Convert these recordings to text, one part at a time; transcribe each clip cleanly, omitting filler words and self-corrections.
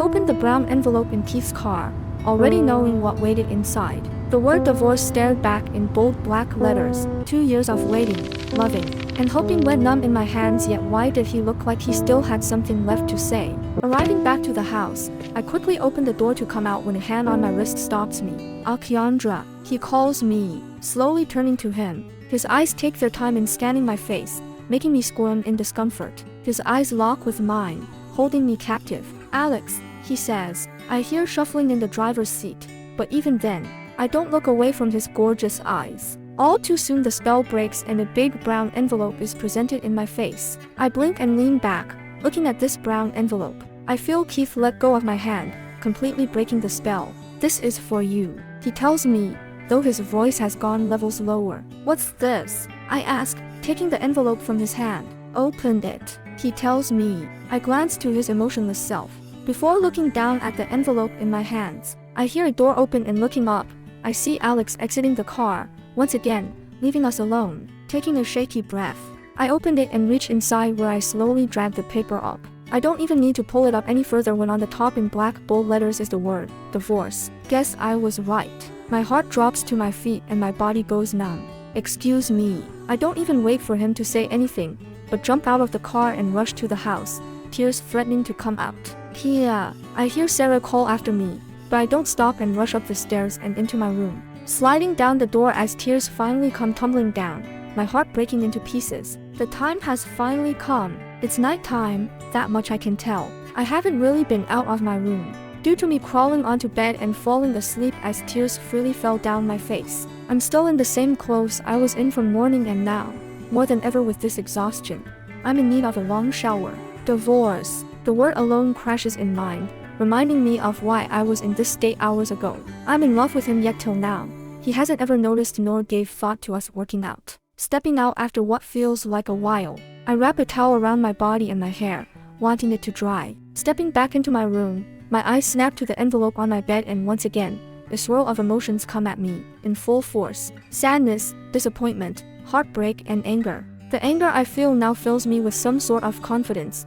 opened the brown envelope in Keith's car, already knowing what waited inside. The word divorce stared back in bold black letters. 2 years of waiting, loving, and hoping went numb in my hands, yet why did he look like he still had something left to say? Arriving back to the house, I quickly opened the door to come out when a hand on my wrist stops me. Alkiandra, he calls me, slowly turning to him. His eyes take their time in scanning my face, making me squirm in discomfort. His eyes lock with mine, holding me captive. Alex, he says. I hear shuffling in the driver's seat, but even then, I don't look away from his gorgeous eyes. All too soon the spell breaks and a big brown envelope is presented in my face. I blink and lean back, looking at this brown envelope. I feel Keith let go of my hand, completely breaking the spell. This is for you, he tells me, though his voice has gone levels lower. What's this? I ask, taking the envelope from his hand. Open it, he tells me. I glance to his emotionless self. Before looking down at the envelope in my hands, I hear a door open and looking up, I see Alex exiting the car, once again, leaving us alone. Taking a shaky breath, I opened it and reach inside where I slowly drag the paper up. I don't even need to pull it up any further when on the top in black bold letters is the word, divorce. Guess I was right. My heart drops to my feet and my body goes numb. Excuse me. I don't even wait for him to say anything, but jump out of the car and rush to the house, tears threatening to come out. Kia, I hear Sarah call after me, but I don't stop and rush up the stairs and into my room. Sliding down the door as tears finally come tumbling down, my heart breaking into pieces. The time has finally come. It's nighttime, that much I can tell. I haven't really been out of my room, due to me crawling onto bed and falling asleep as tears freely fell down my face. I'm still in the same clothes I was in from morning, and now, more than ever with this exhaustion, I'm in need of a long shower. Divorce. The word alone crashes in mind, reminding me of why I was in this state hours ago. I'm in love with him, yet till now, he hasn't ever noticed nor gave thought to us working out. Stepping out after what feels like a while, I wrap a towel around my body and my hair, wanting it to dry. Stepping back into my room, my eyes snap to the envelope on my bed, and once again, a swirl of emotions come at me, in full force. Sadness, disappointment, heartbreak, and anger. The anger I feel now fills me with some sort of confidence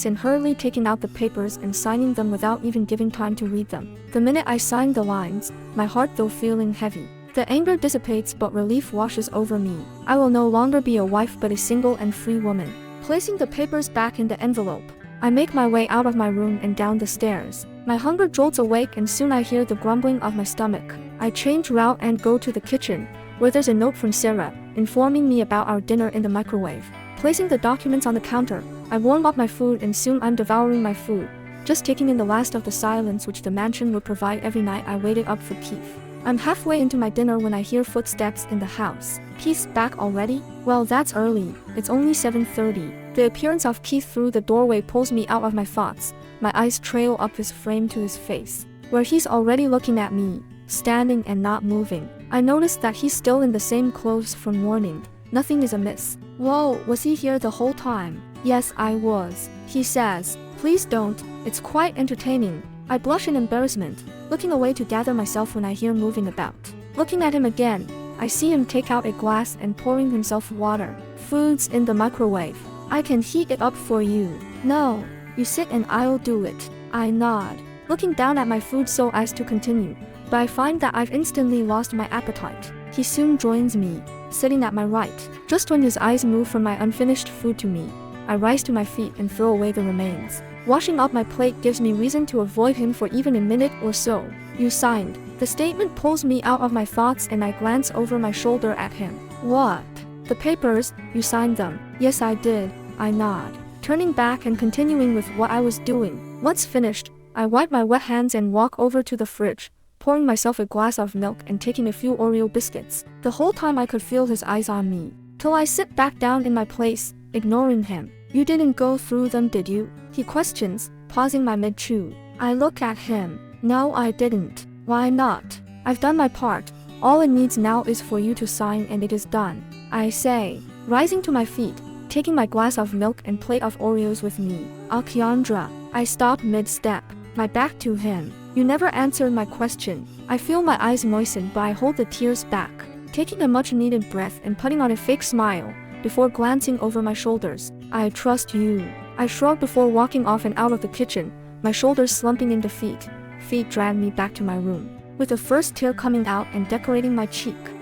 in hurriedly taking out the papers and signing them without even giving time to read them. The minute I sign the lines, my heart though feeling heavy. The anger dissipates, but relief washes over me. I will no longer be a wife but a single and free woman. Placing the papers back in the envelope, I make my way out of my room and down the stairs. My hunger jolts awake and soon I hear the grumbling of my stomach. I change route and go to the kitchen, where there's a note from Sarah, informing me about our dinner in the microwave. Placing the documents on the counter, I warm up my food and soon I'm devouring my food, just taking in the last of the silence which the mansion would provide every night I waited up for Keith. I'm halfway into my dinner when I hear footsteps in the house. Keith's back already? Well, that's early. It's only 7:30. The appearance of Keith through the doorway pulls me out of my thoughts. My eyes trail up his frame to his face, where he's already looking at me, standing and not moving. I notice that he's still in the same clothes from morning. Nothing is amiss. Whoa, was he here the whole time? Yes, I was, he says. Please don't, it's quite entertaining. I blush in embarrassment, looking away to gather myself when I hear moving about. Looking at him again, I see him take out a glass and pouring himself water. Food's in the microwave. I can heat it up for you. No, you sit and I'll do it. I nod, looking down at my food so as to continue, but I find that I've instantly lost my appetite. He soon joins me, sitting at my right. Just when his eyes move from my unfinished food to me, I rise to my feet and throw away the remains. Washing up my plate gives me reason to avoid him for even a minute or so. You signed. The statement pulls me out of my thoughts and I glance over my shoulder at him. What? The papers, you signed them. Yes, I did. I nod, turning back and continuing with what I was doing. Once finished, I wipe my wet hands and walk over to the fridge, pouring myself a glass of milk and taking a few Oreo biscuits. The whole time I could feel his eyes on me, till I sit back down in my place, ignoring him. You didn't go through them, did you? He questions, pausing my mid-chew. I look at him. No, I didn't. Why not? I've done my part. All it needs now is for you to sign and it is done, I say, rising to my feet, taking my glass of milk and plate of Oreos with me. Alkiandra, I stop mid-step, my back to him. You never answered my question. I feel my eyes moisten, but I hold the tears back, taking a much-needed breath and putting on a fake smile, before glancing over my shoulders. I trust you. I shrug before walking off and out of the kitchen, my shoulders slumping in defeat. Feet dragged me back to my room, with the first tear coming out and decorating my cheek.